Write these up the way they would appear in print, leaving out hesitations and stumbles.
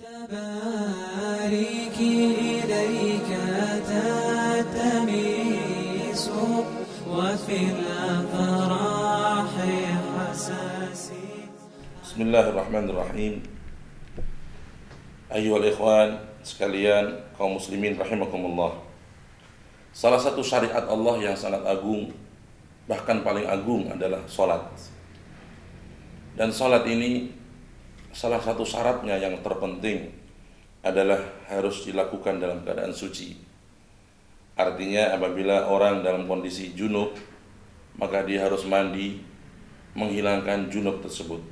تبارك إليك تلتمس وفي الأفراح حساسي. Bismillahirrahmanirrahim. Ayyuhal ikhwan sekalian kaum muslimin rahimakumullah. Salah satu syariat Allah yang sangat agung, bahkan paling agung adalah salat. Dan salat ini salah satu syaratnya yang terpenting adalah harus dilakukan dalam keadaan suci. Artinya apabila orang dalam kondisi junub, maka dia harus mandi menghilangkan junub tersebut.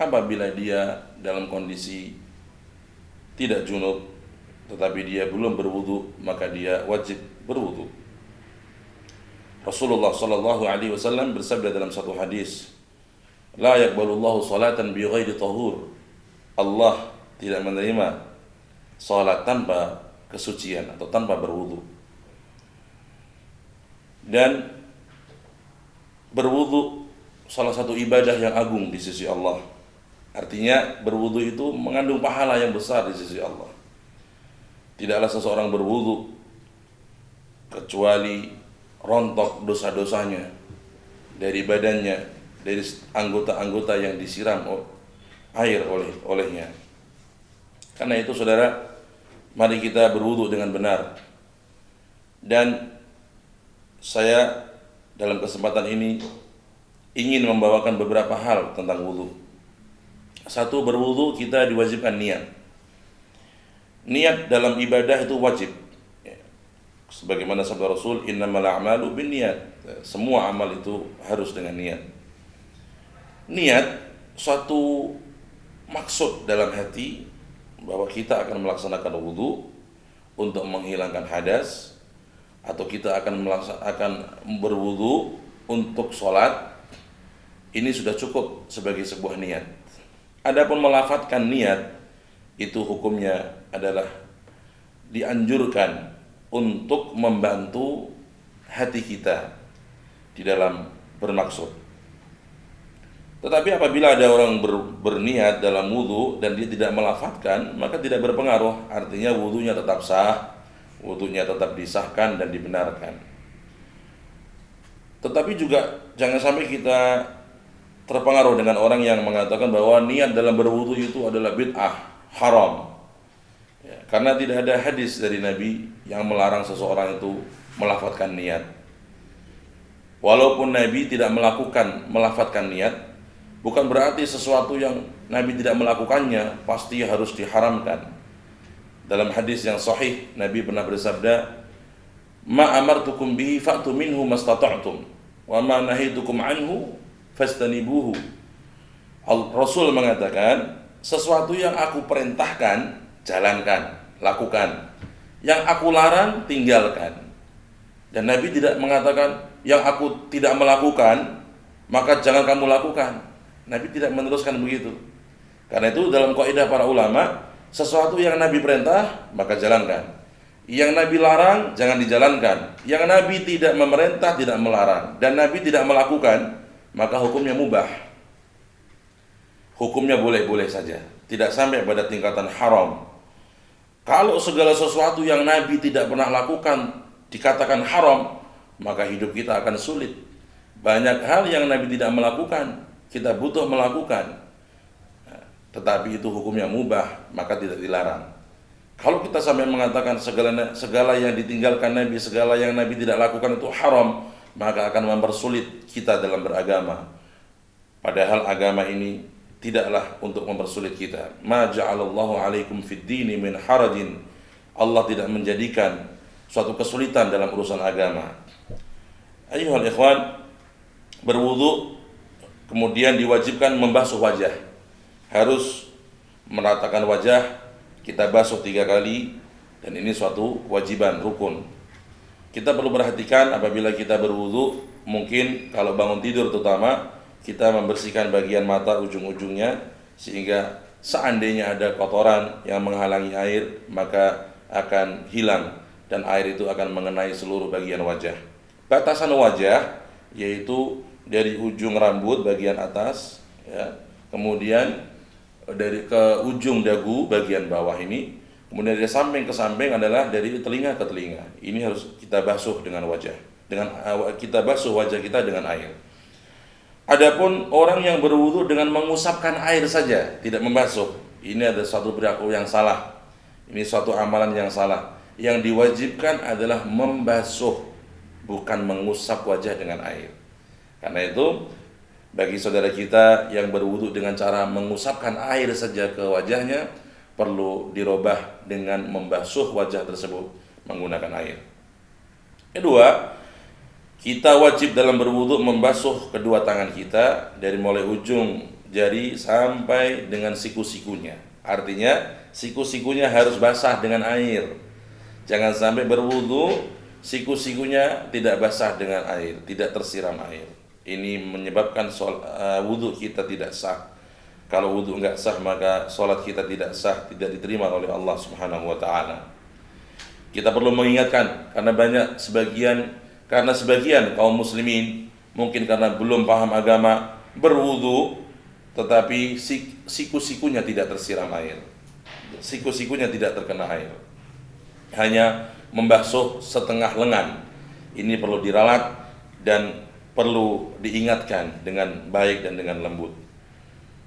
Apabila dia dalam kondisi tidak junub tetapi dia belum berwudu, maka dia wajib berwudu. Rasulullah sallallahu alaihi wasallam bersabda dalam satu hadis, "La yaqbalullahu salatan bi ghairi tahur." Allah tidak menerima salat tanpa kesucian atau tanpa berwudu. Dan berwudu salah satu ibadah yang agung di sisi Allah. Artinya berwudu itu mengandung pahala yang besar di sisi Allah. Tidaklah seseorang berwudu kecuali rontok dosa-dosanya dari badannya, dari anggota-anggota yang disiram air olehnya. Karena itu saudara, mari kita berwudu dengan benar. Dan saya dalam kesempatan ini ingin membawakan beberapa hal tentang wudu. Satu, berwudu kita diwajibkan niat. Niat dalam ibadah itu wajib. Sebagaimana sabda Rasul, innamal a'malu binniyat. Semua amal itu harus dengan niat. Niat suatu maksud dalam hati bahwa kita akan melaksanakan wudu untuk menghilangkan hadas, atau kita akan berwudu untuk sholat. Ini sudah cukup sebagai sebuah niat. Adapun melafadzkan niat, itu hukumnya adalah dianjurkan untuk membantu hati kita di dalam bermaksud. Tetapi apabila ada orang berniat dalam wudu dan dia tidak melafadzkan, maka tidak berpengaruh. Artinya wudunya tetap sah, wudunya tetap disahkan dan dibenarkan. Tetapi juga jangan sampai kita terpengaruh dengan orang yang mengatakan bahwa niat dalam berwudu itu adalah bid'ah, haram. Ya, karena tidak ada hadis dari Nabi yang melarang seseorang itu melafadzkan niat. Walaupun Nabi tidak melafadzkan niat, bukan berarti sesuatu yang Nabi tidak melakukannya pasti harus diharamkan. Dalam hadis yang sahih, Nabi pernah bersabda, "Ma amartukum bihi fa'tu minhu mastata'tum, wa ma nahitukum anhu fastanibuhu." Rasul mengatakan, sesuatu yang aku perintahkan, jalankan, lakukan. Yang aku larang, tinggalkan. Dan Nabi tidak mengatakan, yang aku tidak melakukan, maka jangan kamu lakukan. Nabi tidak meneruskan begitu. Karena itu dalam kaidah para ulama, sesuatu yang Nabi perintah, maka jalankan. Yang Nabi larang, jangan dijalankan. Yang Nabi tidak memerintah, tidak melarang. Dan Nabi tidak melakukan, maka hukumnya mubah. Hukumnya boleh-boleh saja, tidak sampai pada tingkatan haram. Kalau segala sesuatu yang Nabi tidak pernah lakukan dikatakan haram, maka hidup kita akan sulit. Banyak hal yang Nabi tidak melakukan, kita butuh melakukan. Tetapi itu hukumnya mubah, maka tidak dilarang. Kalau kita sampai mengatakan segala yang ditinggalkan Nabi, segala yang Nabi tidak lakukan itu haram, maka akan mempersulit kita dalam beragama. Padahal agama ini tidaklah untuk mempersulit kita. Ma ja'alallahu alaikum fid dini min harajin. Allah tidak menjadikan suatu kesulitan dalam urusan agama. Ayyuhal ikhwan, berwudu kemudian diwajibkan membasuh wajah. Harus meratakan wajah, kita basuh 3 kali, dan ini suatu kewajiban, rukun. Kita perlu perhatikan apabila kita berwudu, mungkin kalau bangun tidur terutama, kita membersihkan bagian mata ujung-ujungnya, sehingga seandainya ada kotoran yang menghalangi air, maka akan hilang, dan air itu akan mengenai seluruh bagian wajah. Batasan wajah, yaitu dari ujung rambut bagian atas, ya, kemudian dari ke ujung dagu bagian bawah ini, kemudian dari samping ke samping adalah dari telinga ke telinga. Ini harus kita basuh dengan wajah, kita basuh wajah kita dengan air. Adapun orang yang berwudu dengan mengusapkan air saja, tidak membasuh, ini ada suatu perilaku yang salah. Ini suatu amalan yang salah. Yang diwajibkan adalah membasuh, bukan mengusap wajah dengan air. Karena itu, bagi saudara kita yang berwudu dengan cara mengusapkan air saja ke wajahnya, perlu dirubah dengan membasuh wajah tersebut menggunakan air. Kedua, kita wajib dalam berwudu membasuh kedua tangan kita dari mulai ujung jari sampai dengan siku-sikunya. Artinya, siku-sikunya harus basah dengan air. Jangan sampai berwudu siku-sikunya tidak basah dengan air, tidak tersiram air. Ini menyebabkan wudu kita tidak sah. Kalau wudu enggak sah, maka sholat kita tidak sah, tidak diterima oleh Allah Subhanahu wa taala. Kita perlu mengingatkan karena sebagian kaum muslimin mungkin karena belum paham agama berwudu tetapi siku-sikunya tidak tersiram air. Siku-sikunya tidak terkena air. Hanya membasuh setengah lengan. Ini perlu diralat dan perlu diingatkan dengan baik dan dengan lembut.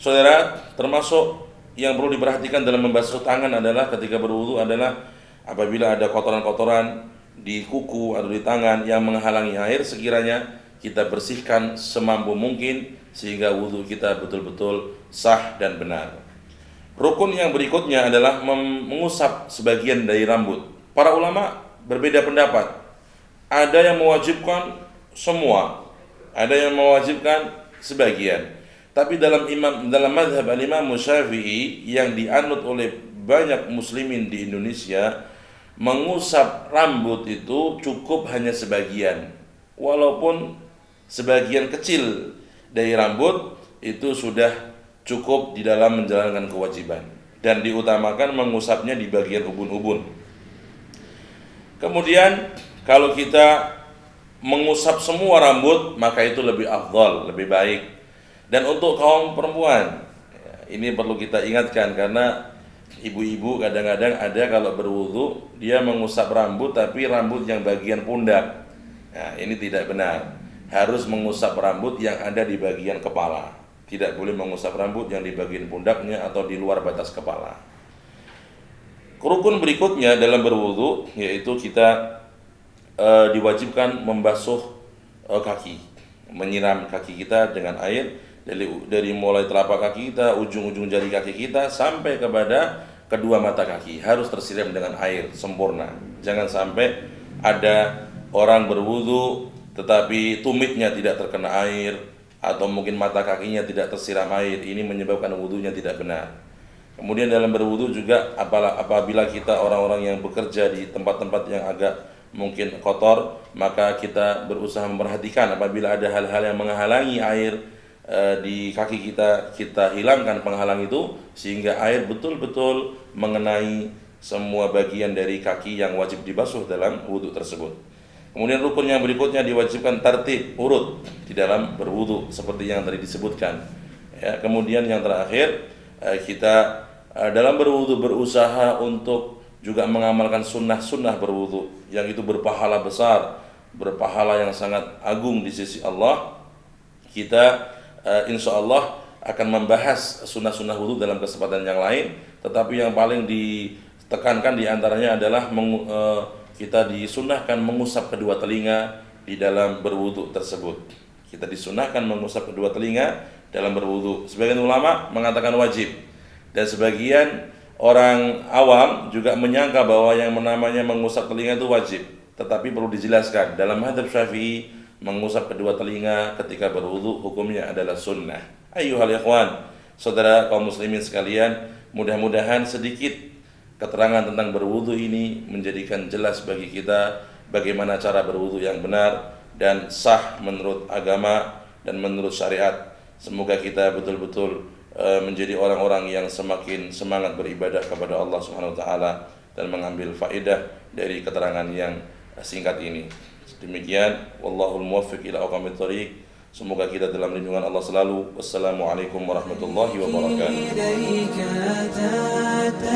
Saudara, termasuk yang perlu diperhatikan dalam membasuh tangan adalah ketika berwudu adalah apabila ada kotoran-kotoran di kuku atau di tangan yang menghalangi air, sekiranya kita bersihkan semampu mungkin sehingga wudu kita betul-betul sah dan benar. Rukun yang berikutnya adalah mengusap sebagian dari rambut. Para ulama berbeda pendapat. Ada yang mewajibkan semua, ada yang mewajibkan sebagian. Tapi dalam mazhab al-Imam Syafi'i yang dianut oleh banyak muslimin di Indonesia, mengusap rambut itu cukup hanya sebagian. Walaupun sebagian kecil dari rambut itu sudah cukup di dalam menjalankan kewajiban, dan diutamakan mengusapnya di bagian ubun-ubun. Kemudian kalau kita mengusap semua rambut, maka itu lebih afdal, lebih baik. Dan untuk kaum perempuan, ini perlu kita ingatkan karena ibu-ibu kadang-kadang ada kalau berwudu dia mengusap rambut tapi rambut yang bagian pundak. Nah, ini tidak benar. Harus mengusap rambut yang ada di bagian kepala. Tidak boleh mengusap rambut yang di bagian pundaknya atau di luar batas kepala. Rukun berikutnya dalam berwudu yaitu kita diwajibkan membasuh kaki, menyiram kaki kita dengan air dari mulai telapak kaki kita, ujung-ujung jari kaki kita sampai kepada kedua mata kaki harus tersiram dengan air sempurna. Jangan sampai ada orang berwudu tetapi tumitnya tidak terkena air atau mungkin mata kakinya tidak tersiram air. Ini menyebabkan wudunya tidak benar. Kemudian dalam berwudu juga apabila kita orang-orang yang bekerja di tempat-tempat yang agak mungkin kotor, maka kita berusaha memperhatikan apabila ada hal-hal yang menghalangi air di kaki kita, kita hilangkan penghalang itu sehingga air betul-betul mengenai semua bagian dari kaki yang wajib dibasuh dalam wudu tersebut. Kemudian rukun yang berikutnya diwajibkan tertib urut di dalam berwudu seperti yang tadi disebutkan. Ya, kemudian yang terakhir kita dalam berwudu berusaha untuk juga mengamalkan sunnah-sunnah berwudu yang itu berpahala besar, berpahala yang sangat agung di sisi Allah. Kita insya Allah akan membahas sunnah-sunnah wudu dalam kesempatan yang lain, tetapi yang paling ditekankan diantaranya adalah kita disunnahkan mengusap kedua telinga di dalam berwudu tersebut. Kita disunnahkan mengusap kedua telinga dalam berwudu. Sebagian ulama mengatakan wajib, dan sebagian orang awam juga menyangka bahwa yang namanya mengusap telinga itu wajib. Tetapi perlu dijelaskan, dalam mazhab Syafi'i mengusap kedua telinga ketika berwudu hukumnya adalah sunnah. Ayyuhal ikhwan, saudara kaum muslimin sekalian, mudah-mudahan sedikit keterangan tentang berwudu ini menjadikan jelas bagi kita bagaimana cara berwudu yang benar dan sah menurut agama dan menurut syariat. Semoga kita betul-betul menjadi orang-orang yang semakin semangat beribadah kepada Allah Subhanahu wa taala dan mengambil faedah dari keterangan yang singkat ini. Demikian, wallahul muwaffiq ila aqwamit thoriq. Semoga kita dalam lindungan Allah selalu. Wassalamualaikum warahmatullahi wabarakatuh. إليك أتت